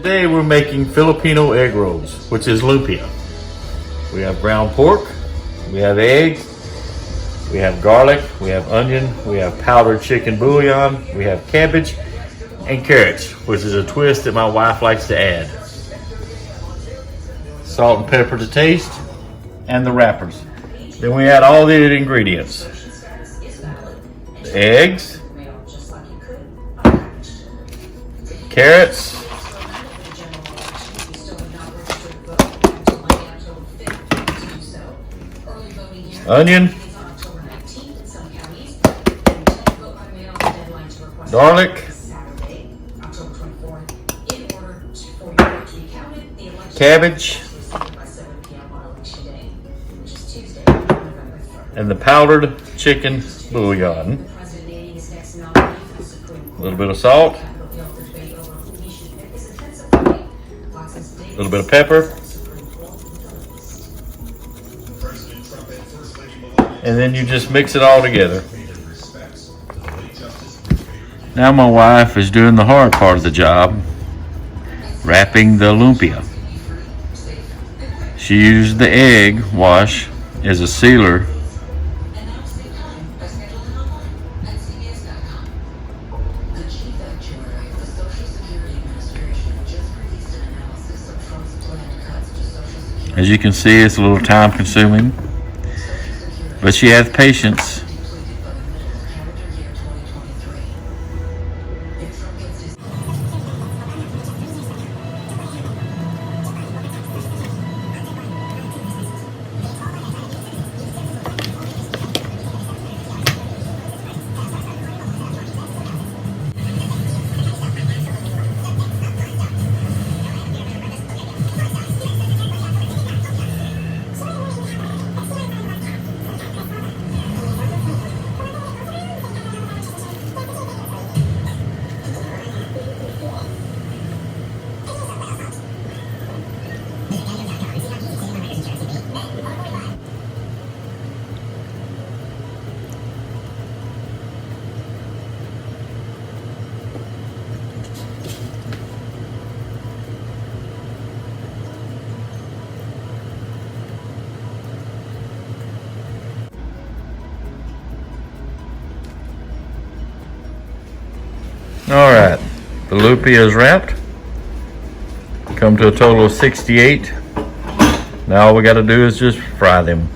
Today we're making Filipino egg rolls, which is lumpia. We have ground pork, we have egg, we have garlic, we have onion, we have powdered chicken bouillon, we have cabbage, and carrots, which is a twist that my wife likes to add. Salt and pepper to taste, and the wrappers. Then we add all the ingredients. The eggs, carrots, onion, garlic, cabbage, and the powdered chicken bouillon. A little bit of salt, a little bit of pepper, and then you just mix it all together. Now my wife is doing the hard part of the job, wrapping the lumpia. She used the egg wash as a sealer. As you can see, it's a little time consuming, but she has patience. All right, the lumpia is wrapped. Come to a total of 68. Now all we got to do is just fry them.